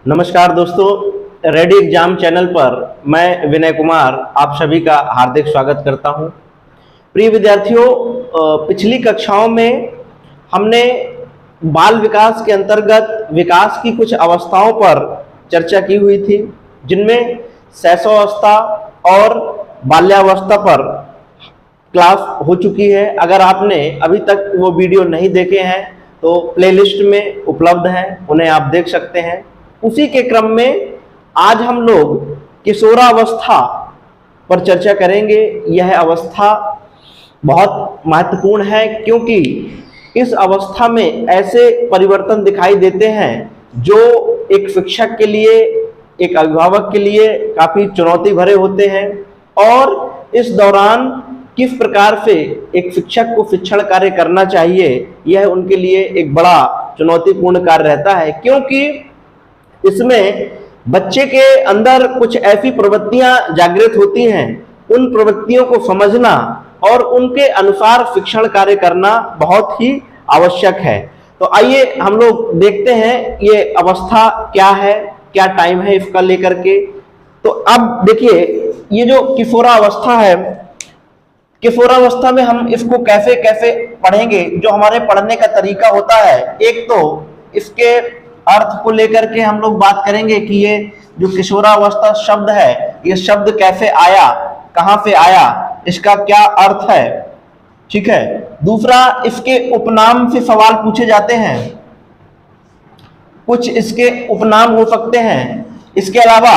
नमस्कार दोस्तों, ready exam channel पर मैं विनय कुमार आप सभी का हार्दिक स्वागत करता हूं। प्रिय विद्यार्थियों, पिछली कक्षाओं में हमने बाल विकास के अंतर्गत विकास की कुछ अवस्थाओं पर चर्चा की हुई थी, जिनमें शैशवावस्था और बाल्यावस्था पर क्लास हो चुकी है। अगर आपने अभी तक वो वीडियो नहीं देखे हैं तो प्लेलिस्ट में उपलब्ध हैं, उन्हें आप देख सकते हैं। उसी के क्रम में आज हम लोग किशोरावस्था पर चर्चा करेंगे। यह अवस्था बहुत महत्वपूर्ण है क्योंकि इस अवस्था में ऐसे परिवर्तन दिखाई देते हैं जो एक शिक्षक के लिए, एक अभिभावक के लिए काफी चुनौती भरे होते हैं। और इस दौरान किस प्रकार से एक शिक्षक को शिक्षण कार्य करना चाहिए, यह उनके लिए एक बड़ा चुनौतीपूर्ण कार्य रहता है, क्योंकि इसमें बच्चे के अंदर कुछ ऐसी प्रवृत्तियां जागृत होती हैं। उन प्रवृत्तियों को समझना और उनके अनुसार शिक्षण कार्य करना बहुत ही आवश्यक है। तो आइए हम लोग देखते हैं ये अवस्था क्या है, क्या टाइम है इसका लेकर के। तो अब देखिए, ये जो किशोरावस्था है, किशोरावस्था में हम इसको कैसे कैसे पढ़ेंगे, जो हमारे पढ़ने का तरीका होता है। एक तो इसके अर्थ को लेकर के हम लोग बात करेंगे कि ये जो किशोरावस्था शब्द है, ये शब्द कैसे आया, कहां से आया, इसका क्या अर्थ है, ठीक है। दूसरा, इसके उपनाम से सवाल पूछे जाते हैं, कुछ इसके उपनाम हो सकते हैं। इसके अलावा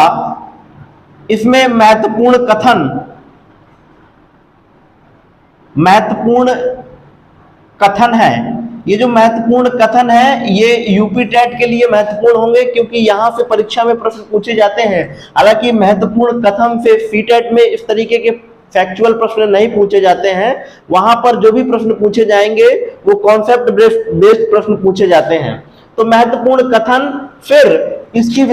इसमें महत्वपूर्ण कथन है। ये जो महत्वपूर्ण कथन है ये यूपी टेट के लिए महत्वपूर्ण होंगे, क्योंकि यहां से परीक्षा में प्रश्न पूछे जाते हैं। हालांकि महत्वपूर्ण कथन से सीटेट में इस तरीके के फैक्चुअल प्रश्न नहीं पूछे जाते हैं। वहां पर जो भी प्रश्न पूछे जाएंगे वो कॉन्सेप्ट बेस्ड प्रश्न पूछे जाते हैं। तो महत्वपूर्ण कथन, फिर इसकी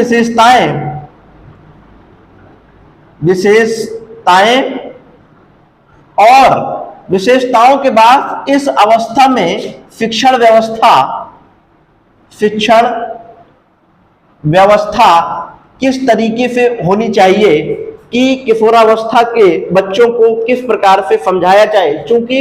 विशेषताओं के बाद इस अवस्था में शिक्षण व्यवस्था किस तरीके से होनी चाहिए, कि किशोरावस्था के बच्चों को किस प्रकार से समझाया जाए। क्योंकि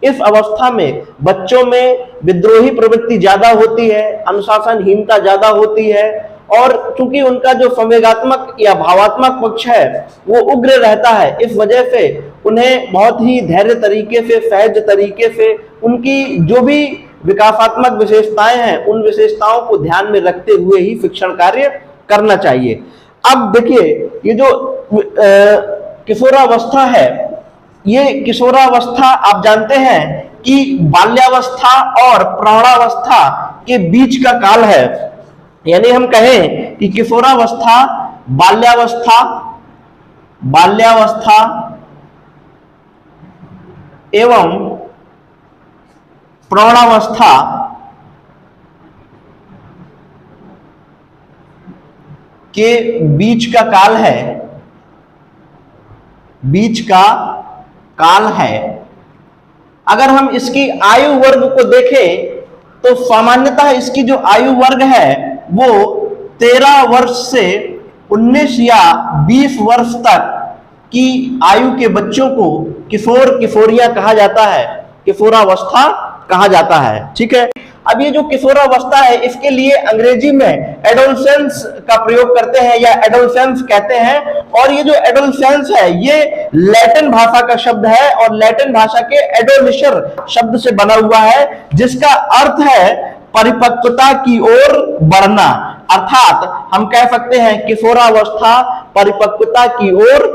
इस अवस्था में बच्चों में विद्रोही प्रवृत्ति ज्यादा होती है, अनुशासनहीनता ज्यादा होती है, और चूंकि उनका जो संवेगात्मक या भावात्मक पक्ष है वो उग्र रहता है। इस वजह से उन्हें बहुत ही धैर्य तरीके से, सहज तरीके से उनकी जो भी विकासात्मक विशेषताएं हैं उन विशेषताओं को ध्यान में रखते हुए ही शिक्षण कार्य करना चाहिए। अब देखिए, ये जो किशोरावस्था है, ये किशोरावस्था आप जानते हैं कि बाल्यावस्था और प्रौढ़ावस्था के बीच का काल है। यानी हम कहें कि किशोरावस्था बाल्यावस्था एवं प्रौढ़ावस्था के बीच का काल है। अगर हम इसकी आयु वर्ग को देखें तो सामान्यतः इसकी जो आयु वर्ग है वो 13 वर्ष से 19 या 20 वर्ष तक की आयु के बच्चों को किशोर किशोरियां कहा जाता है, किशोरावस्था कहा जाता है, ठीक है। अब ये जो किशोरावस्था है इसके लिए अंग्रेजी में एडोलसेंस का प्रयोग करते हैं या एडोलसेंस कहते हैं। और ये जो एडोलसेंस है ये लैटिन भाषा का शब्द है और लैटिन भाषा के एडोलिशर शब्द से बना हुआ है, जिसका अर्थ है परिपक्वता की ओर बढ़ना। अर्थात हम कह सकते हैं किशोरावस्था परिपक्वता की ओर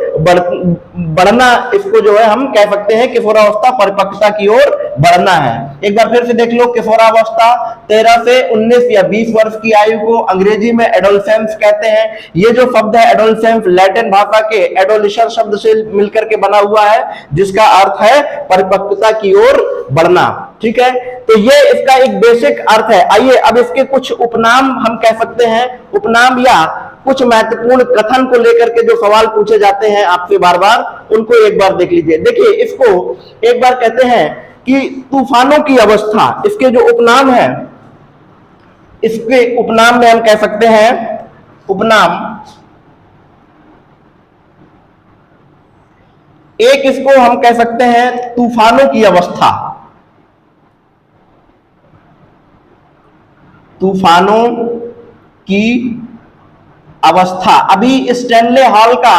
बढ़ना, इसको जो है हम कह सकते हैं किशोरावस्था परिपक्वता की ओर बढ़ना है। एक बार फिर से देख लो, किशोरावस्था 13 से 19 या 20 वर्ष की आयु को अंग्रेजी में एडोलसेंस कहते हैं। ये जो शब्द है एडोलसेंस लैटिन भाषा के एडोलिशर शब्द से मिलकर के बना हुआ है, जिसका अर्थ है परिपक्वता की ओर बढ़ना, ठीक है। तो ये इसका एक बेसिक अर्थ है। आइए अब इसके कुछ उपनाम हम कह सकते हैं, उपनाम या कुछ महत्वपूर्ण कथन को लेकर के जो सवाल पूछे जाते हैं आपसे बार बार, उनको एक बार देख लीजिए। देखिए, इसको एक बार कहते हैं कि तूफानों की अवस्था। इसके जो उपनाम है, इसके उपनाम में हम कह सकते हैं उपनाम, एक इसको हम कह सकते हैं तूफानों की अवस्था, तूफानों की अवस्था। अभी स्टैनले हॉल का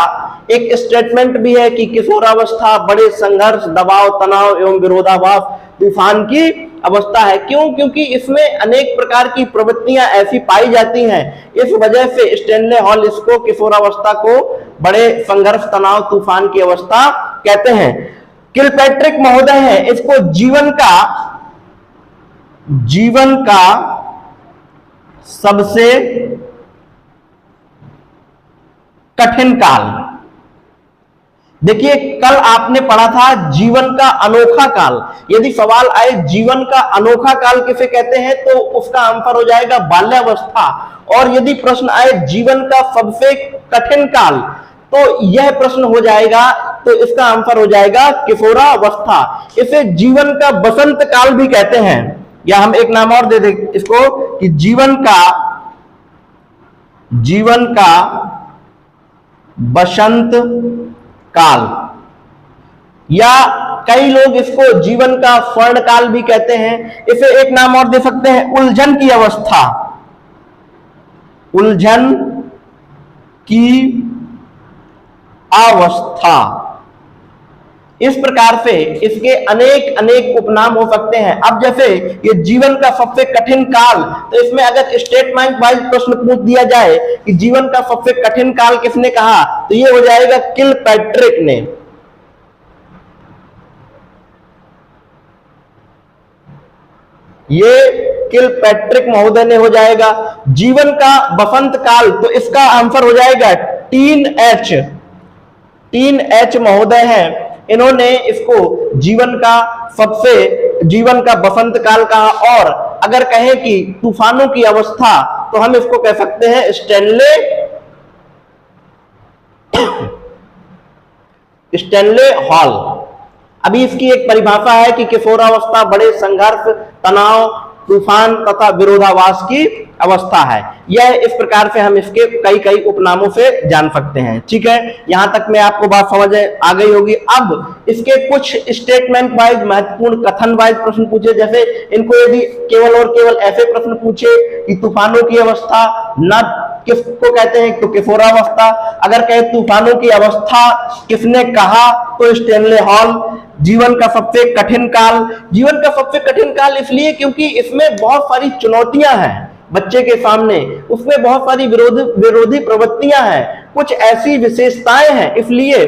एक स्टेटमेंट भी है कि किशोरावस्था बड़े संघर्ष, दबाव, तनाव एवं विरोधाभास, तूफान की अवस्था है। क्यों? क्योंकि इसमें अनेक प्रकार की प्रवृत्तियां ऐसी पाई जाती हैं। इस वजह से स्टैनले हॉल इसको, किशोरावस्था को, बड़े संघर्ष, तनाव, तूफान की अवस्था कहते हैं। किलपैट्रिक महोदय हैं, इसको जीवन का सबसे कठिन काल। देखिए, कल आपने पढ़ा था जीवन का अनोखा काल। यदि सवाल आए जीवन का अनोखा काल किसे कहते हैं, तो उसका आंसर हो जाएगा बाल्यावस्था। और यदि प्रश्न आए जीवन का सबसे कठिन काल, तो यह प्रश्न हो जाएगा, तो इसका आंसर हो जाएगा किशोरावस्था। इसे जीवन का बसंत काल भी कहते हैं, या हम एक नाम और दे दें इसको कि जीवन का बसंत काल, या कई लोग इसको जीवन का स्वर्ण काल भी कहते हैं। इसे एक नाम और दे सकते हैं उलझन की अवस्था, उलझन की अवस्था। इस प्रकार से इसके अनेक अनेक उपनाम हो सकते हैं। अब जैसे ये जीवन का सबसे कठिन काल, तो इसमें अगर स्टेटमेंट वाइज प्रश्न पूछ दिया जाए कि जीवन का सबसे कठिन काल किसने कहा, तो ये हो जाएगा किलपैट्रिक ने। ये किलपैट्रिक महोदय ने हो जाएगा। जीवन का बसंत काल, तो इसका आंसर हो जाएगा टीन एच महोदय हैं, इन्होंने इसको जीवन का बसंत काल कहा। और अगर कहें कि तूफानों की अवस्था, तो हम इसको कह सकते हैं स्टैनले हॉल। अभी इसकी एक परिभाषा है कि किशोरावस्था बड़े संघर्ष, तनाव, तूफान तथा विरोधाभास की अवस्था है। यह इस प्रकार से हम इसके कई कई उपनामों से जान सकते हैं। ठीक है, यहां तक में आपको बात समझ आ गई होगी। अब इसके कुछ स्टेटमेंट वाइज, महत्वपूर्ण कथन वाइज प्रश्न पूछे, जैसे इनको यदि केवल और केवल ऐसे प्रश्न पूछे कि तूफानों की अवस्था न किसको कहते हैं, तो किशोरावस्था। अगर कहे तूफानों की अवस्था किसने कहा, तो स्टैनले हॉल। जीवन का सबसे कठिन काल इसलिए क्योंकि इसमें बहुत सारी चुनौतियां हैं बच्चे के सामने, उसमें बहुत सारी विरोधी प्रवृत्तियां हैं, कुछ ऐसी विशेषताएं हैं, इसलिए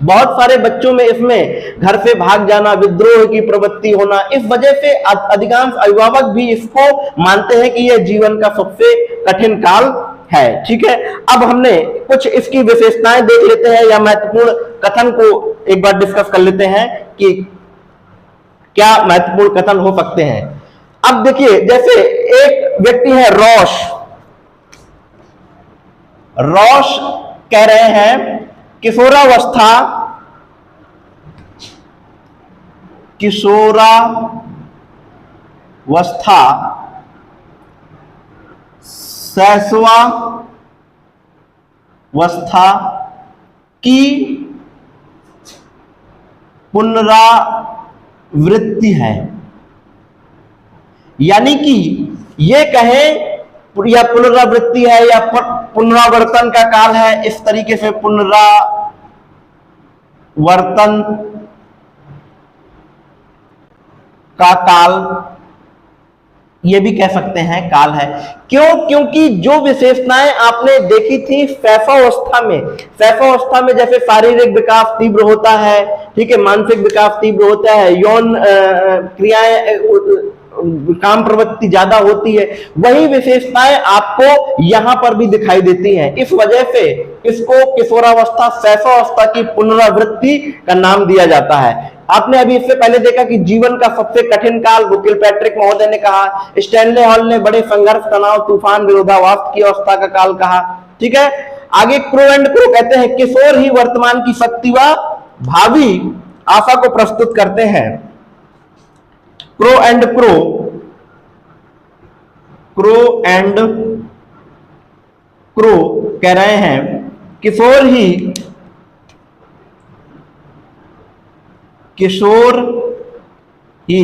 बहुत सारे बच्चों में इसमें घर से भाग जाना, विद्रोह की प्रवृत्ति होना, इस वजह से अधिकांश अभिभावक भी इसको मानते हैं कि यह जीवन का सबसे कठिन काल है। ठीक है, अब हमने कुछ इसकी विशेषताएं देख लेते हैं, या महत्वपूर्ण कथन को एक बार डिस्कस कर लेते हैं कि क्या महत्वपूर्ण कथन हो सकते हैं। अब देखिए, जैसे एक व्यक्ति है रॉश कह रहे हैं किशोरावस्था शैशवावस्था की पुनरावृत्ति है। यानी कि ये कहें या पुनरावृत्ति है या पुनरावर्तन का काल है, इस तरीके से पुनरावर्तन का काल ये भी कह सकते हैं काल है। क्यों? क्योंकि जो विशेषताएं आपने देखी थी शैशवावस्था में जैसे शारीरिक विकास तीव्र होता है, ठीक है, मानसिक विकास तीव्र होता है, यौन क्रियाएं, काम प्रवृत्ति ज्यादा होती है, वही विशेषताएं आपको यहां पर भी दिखाई देती हैं। इस वजह से इसको किशोरावस्था, शैशवावस्था की पुनरावृत्ति का नाम दिया जाता है। आपने अभी इससे पहले देखा कि जीवन का सबसे कठिन काल किलपैट्रिक महोदय ने कहा, स्टैनले हॉल ने बड़े संघर्ष, तनाव, तूफान, विरोधाभास की अवस्था का काल कहा। ठीक है, आगे क्रो एंड क्रो कहते हैं किशोर ही वर्तमान की शक्ति व भावी आशा को प्रस्तुत करते हैं। क्रो एंड क्रो कह रहे हैं किशोर ही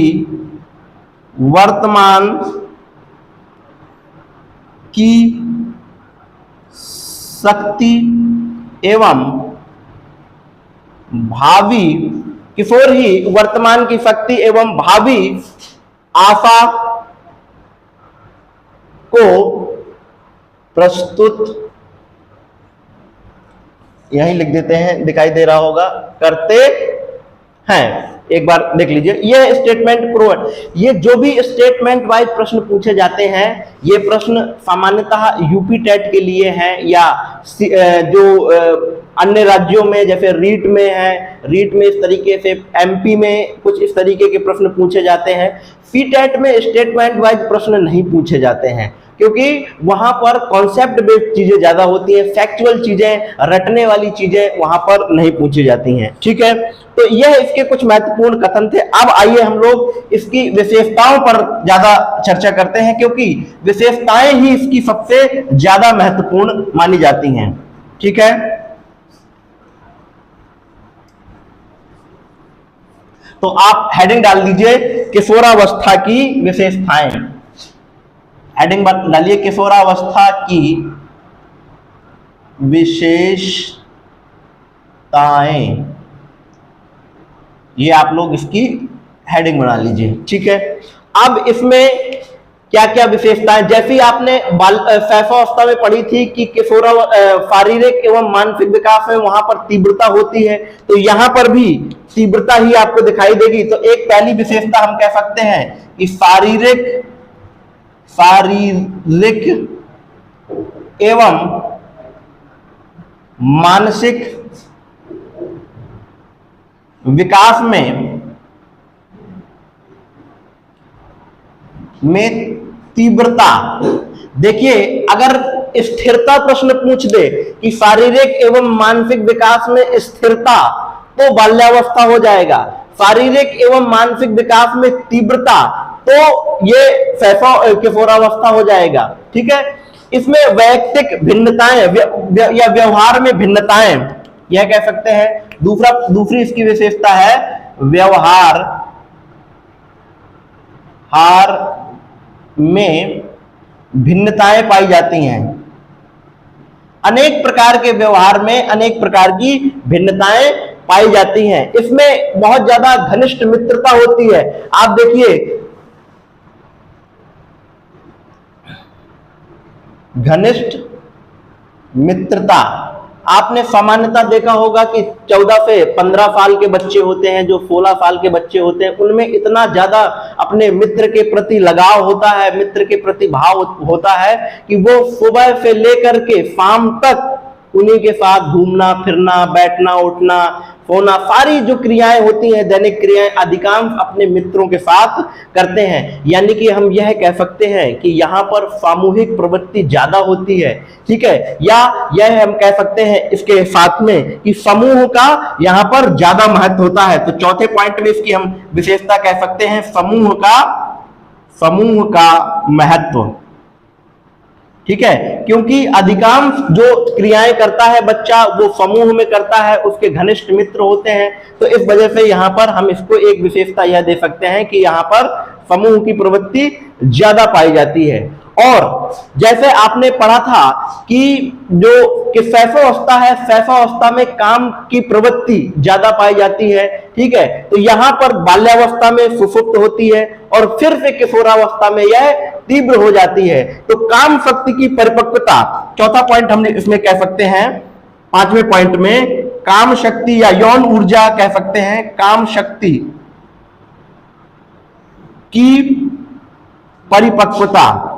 वर्तमान की शक्ति एवं भावी किशोर ही वर्तमान की शक्ति एवं भावी आशा को प्रस्तुत, यहीं लिख देते हैं, दिखाई दे रहा होगा, करते हैं। एक बार देख लीजिए, यह स्टेटमेंट प्रूव। ये जो भी स्टेटमेंट वाइज प्रश्न पूछे जाते हैं, ये प्रश्न सामान्यतः यूपी टेट के लिए हैं, या जो अन्य राज्यों में जैसे रीट में है, रीट में इस तरीके से, एमपी में कुछ इस तरीके के प्रश्न पूछे जाते हैं। सी टेट में स्टेटमेंट वाइज प्रश्न नहीं पूछे जाते हैं, क्योंकि वहां पर कॉन्सेप्ट बेस्ड चीजें ज्यादा होती हैं, फैक्चुअल चीजें, रटने वाली चीजें वहां पर नहीं पूछी जाती हैं। ठीक है, तो यह इसके कुछ महत्वपूर्ण कथन थे। अब आइए हम लोग इसकी विशेषताओं पर ज्यादा चर्चा करते हैं, क्योंकि विशेषताएं ही इसकी सबसे ज्यादा महत्वपूर्ण मानी जाती हैं। ठीक है, तो आप हेडिंग डाल दीजिए किशोरावस्था की विशेषताएं। हेडिंग डालिए किशोरावस्था की विशेषताएं, ये आप लोग इसकी हेडिंग बना लीजिए। ठीक है, अब इसमें क्या क्या विशेषताएं, जैसी आपने शैशवावस्था में पढ़ी थी कि किशोरा शारीरिक एवं मानसिक विकास में वहां पर तीव्रता होती है, तो यहां पर भी तीव्रता ही आपको दिखाई देगी। तो एक पहली विशेषता हम कह सकते हैं कि शारीरिक एवं मानसिक विकास में तीव्रता। देखिए, अगर स्थिरता प्रश्न पूछ दे कि शारीरिक एवं मानसिक विकास में स्थिरता, तो बाल्यावस्था हो जाएगा। शारीरिक एवं मानसिक विकास में तीव्रता, तो ये किशोरावस्था हो जाएगा। ठीक है, इसमें वैयक्तिक भिन्नताएं या व्यवहार में भिन्नताएं, यह कह सकते हैं। दूसरी इसकी विशेषता है व्यवहार में भिन्नताएं पाई जाती हैं। अनेक प्रकार के व्यवहार में अनेक प्रकार की भिन्नताएं पाई जाती हैं। इसमें बहुत ज्यादा घनिष्ठ मित्रता होती है। आप देखिए, घनिष्ठ मित्रता आपने सामान्यता देखा होगा कि 14 से 15 साल के बच्चे होते हैं, जो 16 साल के बच्चे होते हैं, उनमें इतना ज्यादा अपने मित्र के प्रति लगाव होता है, मित्र के प्रति भाव होता है कि वो सुबह से लेकर के शाम तक उन्हीं के साथ घूमना फिरना, बैठना उठना, सोना, सारी जो क्रियाएं होती हैं, दैनिक क्रियाएं, अधिकांश अपने मित्रों के साथ करते हैं। यानी कि हम यह कह सकते हैं कि यहाँ पर सामूहिक प्रवृत्ति ज्यादा होती है। ठीक है, या यह हम कह सकते हैं इसके साथ में कि समूह का यहाँ पर ज्यादा महत्व होता है। तो चौथे पॉइंट में इसकी हम विशेषता कह सकते हैं समूह का महत्व। ठीक है, क्योंकि अधिकांश जो क्रियाएं करता है बच्चा, वो समूह में करता है, उसके घनिष्ठ मित्र होते हैं। तो इस वजह से यहाँ पर हम इसको एक विशेषता यह दे सकते हैं कि यहाँ पर समूह की प्रवृत्ति ज्यादा पाई जाती है। और जैसे आपने पढ़ा था कि जो शैशवावस्था है, शैशवावस्था में काम की प्रवृत्ति ज्यादा पाई जाती है। ठीक है, तो यहाँ पर बाल्यावस्था में सुषुप्त होती है और फिर से किशोरावस्था में यह तीव्र हो जाती है। तो काम शक्ति की परिपक्वता, चौथा पॉइंट हमने इसमें कह सकते हैं। पांचवें पॉइंट में काम शक्ति या यौन ऊर्जा कह सकते हैं, काम शक्ति की परिपक्वता।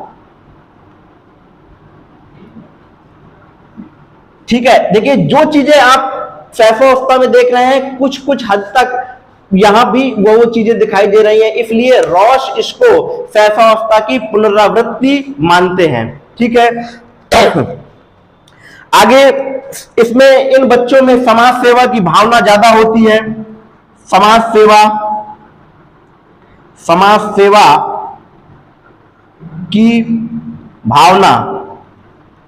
ठीक है, देखिए जो चीजें आप शैशवावस्था में देख रहे हैं, कुछ कुछ हद तक यहां भी वो चीजें दिखाई दे रही हैं, इसलिए रॉश इसको शैशवावस्था की पुनरावृत्ति मानते हैं। ठीक है, आगे इसमें इन बच्चों में समाज सेवा की भावना ज्यादा होती है। समाज सेवा की भावना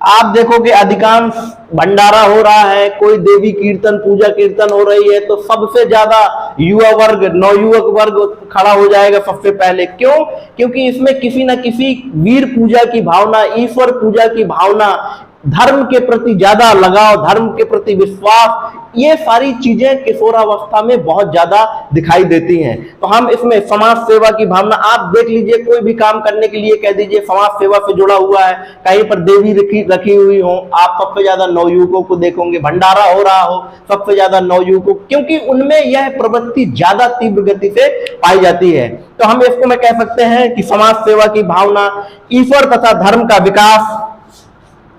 आप देखो कि अधिकांश भंडारा हो रहा है, कोई देवी कीर्तन पूजा कीर्तन हो रही है, तो सबसे ज्यादा युवा वर्ग, नवयुवक वर्ग खड़ा हो जाएगा सबसे पहले। क्यों? क्योंकि इसमें किसी ना किसी वीर पूजा की भावना, ईश्वर पूजा की भावना, धर्म के प्रति ज्यादा लगाव, धर्म के प्रति विश्वास, ये सारी चीजें किशोरावस्था में बहुत ज्यादा दिखाई देती हैं। तो हम इसमें समाज सेवा की भावना, आप देख लीजिए, कोई भी काम करने के लिए कह दीजिए समाज सेवा से जुड़ा हुआ है, कहीं पर देवी रखी हुई हो, आप सबसे ज्यादा नवयुवकों को देखोगे, भंडारा हो रहा हो, सबसे ज्यादा नवयुवकों, क्योंकि उनमें यह प्रवृत्ति ज्यादा तीव्र गति से पाई जाती है। तो हम इसको मैं कह सकते हैं कि समाज सेवा की भावना, ईश्वर तथा धर्म का विकास।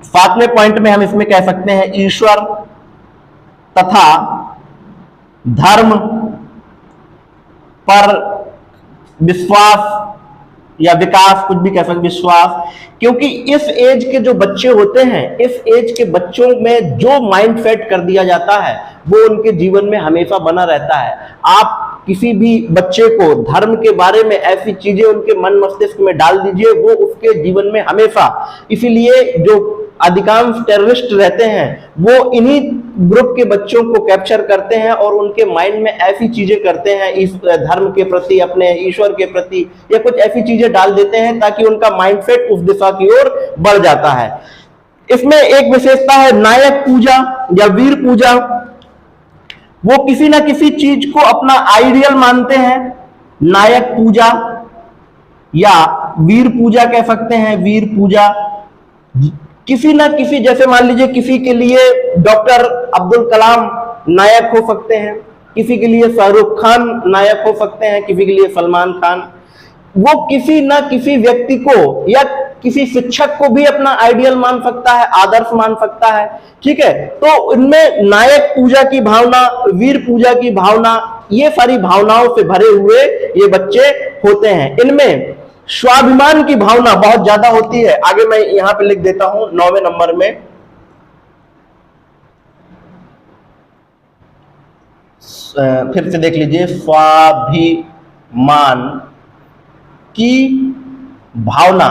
7वें पॉइंट में हम इसमें कह सकते हैं ईश्वर तथा धर्म पर विश्वास या विकास, कुछ भी कह सकते, विश्वास। क्योंकि इस एज के जो बच्चे होते हैं, इस एज के बच्चों में जो माइंड सेट कर दिया जाता है वो उनके जीवन में हमेशा बना रहता है। आप किसी भी बच्चे को धर्म के बारे में ऐसी चीजें उनके मन मस्तिष्क में डाल दीजिए, वो उसके जीवन में हमेशा, इसीलिए जो अधिकांश टेररिस्ट रहते हैं वो इन्हीं ग्रुप के बच्चों को कैप्चर करते हैं और उनके माइंड में ऐसी चीजें करते हैं, इस धर्म के प्रति, अपने ईश्वर के प्रति, या कुछ ऐसी चीजें डाल देते हैं ताकि उनका माइंडसेट उस दिशा की ओर बढ़ जाता है। इसमें एक विशेषता है नायक पूजा या वीर पूजा। वो किसी ना किसी चीज को अपना आइडियल मानते हैं। नायक पूजा या वीर पूजा कह सकते हैं। वीर पूजा किसी ना किसी, जैसे मान लीजिए किसी के लिए डॉक्टर अब्दुल कलाम नायक हो सकते हैं, किसी के लिए शाहरुख खान नायक हो सकते हैं, किसी के लिए सलमान खान। वो किसी ना किसी व्यक्ति को या किसी शिक्षक को भी अपना आइडियल मान सकता है, आदर्श मान सकता है। ठीक है, तो इनमें नायक पूजा की भावना, वीर पूजा की भावना, ये सारी भावनाओं से भरे हुए ये बच्चे होते हैं। इनमें स्वाभिमान की भावना बहुत ज्यादा होती है। आगे मैं यहां पे लिख देता हूं 9वें नंबर में, फिर से देख लीजिए, स्वाभिमान की भावना।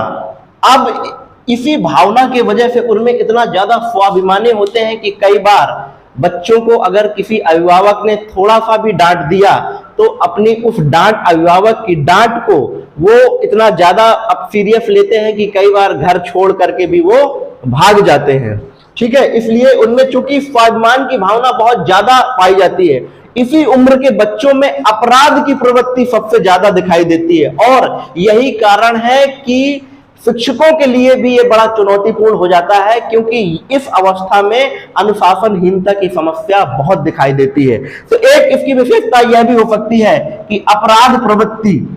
अब इसी भावना की वजह से उनमें इतना ज्यादा स्वाभिमानी होते हैं कि कई बार बच्चों को अगर किसी अभिभावक ने थोड़ा सा भी डांट दिया तो अपनी उस डांट, अभिभावक की डांट को वो इतना ज्यादा अब सीरियस लेते हैं कि कई बार घर छोड़ करके भी वो भाग जाते हैं। ठीक है, इसलिए उनमें चूंकि स्वाभिमान की भावना बहुत ज्यादा पाई जाती है, इसी उम्र के बच्चों में अपराध की प्रवृत्ति सबसे ज्यादा दिखाई देती है। और यही कारण है कि शिक्षकों के लिए भी ये बड़ा चुनौतीपूर्ण हो जाता है, क्योंकि इस अवस्था में अनुशासनहीनता की समस्या बहुत दिखाई देती है। तो एक इसकी विशेषता यह भी हो सकती है कि अपराध प्रवृत्ति,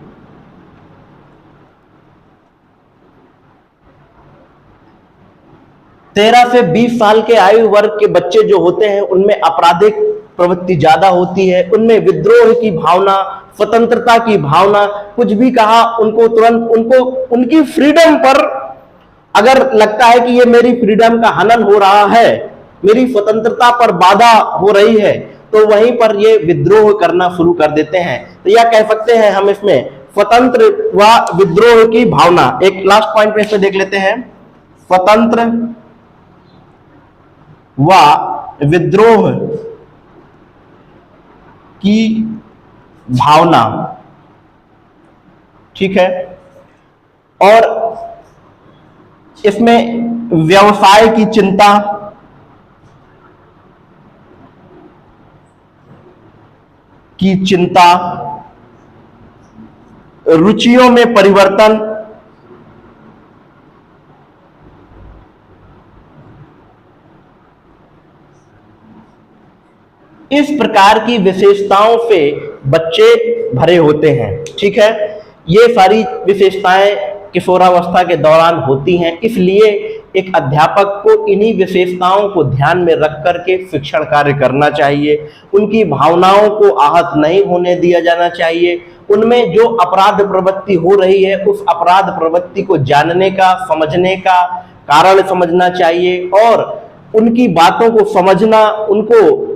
13 से 20 साल के आयु वर्ग के बच्चे जो होते हैं उनमें आपराधिक प्रवृत्ति ज्यादा होती है। उनमें विद्रोह की भावना, स्वतंत्रता की भावना, कुछ भी कहा उनको तुरंत, उनको उनकी फ्रीडम पर अगर लगता है कि ये मेरी फ्रीडम का हनन हो रहा है, मेरी स्वतंत्रता पर बाधा हो रही है, तो वहीं पर ये विद्रोह करना शुरू कर देते हैं। तो यह कह सकते हैं हम इसमें स्वतंत्र व विद्रोह की भावना। एक लास्ट पॉइंट पे इसमें देख लेते हैं, स्वतंत्र व विद्रोह की भावना। ठीक है, और इसमें व्यवसाय की चिंता, रुचियों में परिवर्तन, इस प्रकार की विशेषताओं से बच्चे भरे होते हैं। ठीक है, ये सारी विशेषताएं किशोरावस्था के दौरान होती हैं, इसलिए एक अध्यापक को इन्हीं विशेषताओं को ध्यान में रख करके शिक्षण कार्य करना चाहिए। उनकी भावनाओं को आहत नहीं होने दिया जाना चाहिए। उनमें जो अपराध प्रवृत्ति हो रही है उस अपराध प्रवृत्ति को जानने का, समझने का कारण समझना चाहिए और उनकी बातों को समझना, उनको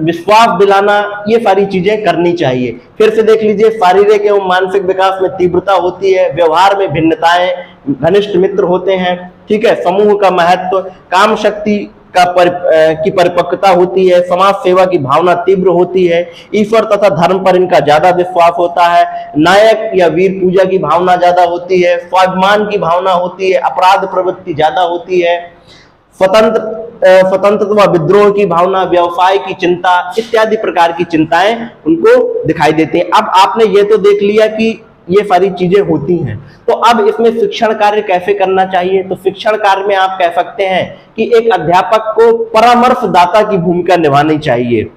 विश्वास दिलाना, ये सारी चीजें करनी चाहिए। फिर से देख लीजिए, शारीरिक एवं मानसिक विकास में तीव्रता होती है, व्यवहार में भिन्नताएं, घनिष्ठ मित्र होते हैं, ठीक है। समूह का महत्व, काम शक्ति की परिपक्वता होती है, समाज सेवा की भावना तीव्र होती है, ईश्वर तथा धर्म पर इनका ज्यादा विश्वास होता है, नायक या वीर पूजा की भावना ज्यादा होती है, स्वाभिमान की भावना होती है, अपराध प्रवृत्ति ज्यादा होती है, स्वतंत्र व विद्रोह की भावना, व्यवसाय की चिंता इत्यादि प्रकार की चिंताएं उनको दिखाई देती हैं। अब आपने ये तो देख लिया कि ये सारी चीजें होती हैं, तो अब इसमें शिक्षण कार्य कैसे करना चाहिए। तो शिक्षण कार्य में आप कह सकते हैं कि एक अध्यापक को परामर्शदाता की भूमिका निभानी चाहिए,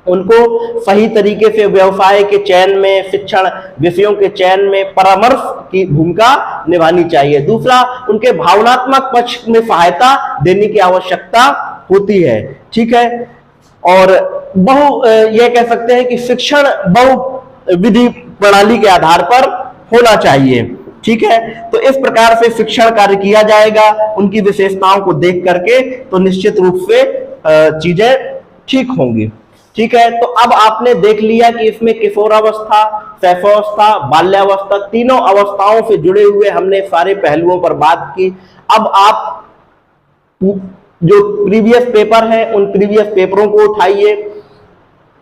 उनको सही तरीके से व्यवसाय के चयन में, शिक्षण विषयों के चयन में परामर्श की भूमिका निभानी चाहिए। दूसरा, उनके भावनात्मक पक्ष में सहायता देने की आवश्यकता होती है, ठीक है। और यह कह सकते हैं कि शिक्षण बहु विधि प्रणाली के आधार पर होना चाहिए, ठीक है। तो इस प्रकार से शिक्षण कार्य किया जाएगा उनकी विशेषताओं को देख करके, तो निश्चित रूप से चीजें ठीक होंगी, ठीक है। तो अब आपने देख लिया कि इसमें किशोरावस्था, शैशवावस्था, बाल्यावस्था, तीनों अवस्थाओं से जुड़े हुए हमने सारे पहलुओं पर बात की। अब आप जो प्रीवियस पेपर है उन प्रीवियस पेपरों को उठाइए,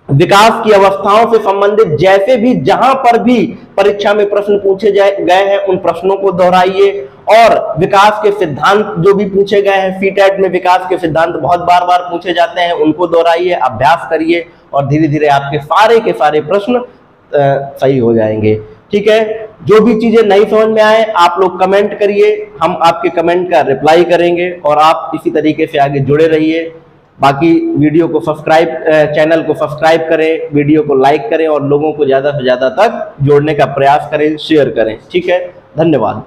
विकास की अवस्थाओं से संबंधित जैसे भी जहां पर भी परीक्षा में प्रश्न पूछे गए हैं उन प्रश्नों को दोहराइए, और विकास के सिद्धांत जो भी पूछे गए हैं, सीटेट में विकास के सिद्धांत बहुत बार बार पूछे जाते हैं, उनको दोहराइए, अभ्यास करिए, और धीरे धीरे आपके सारे के सारे प्रश्न सही हो जाएंगे, ठीक है। जो भी चीजें नहीं समझ में आए आप लोग कमेंट करिए, हम आपके कमेंट का रिप्लाई करेंगे, और आप इसी तरीके से आगे जुड़े रहिए। बाकी वीडियो को चैनल को सब्सक्राइब करें, वीडियो को लाइक करें, और लोगों को ज्यादा से ज्यादा तक जोड़ने का प्रयास करें, शेयर करें, ठीक है। धन्यवाद।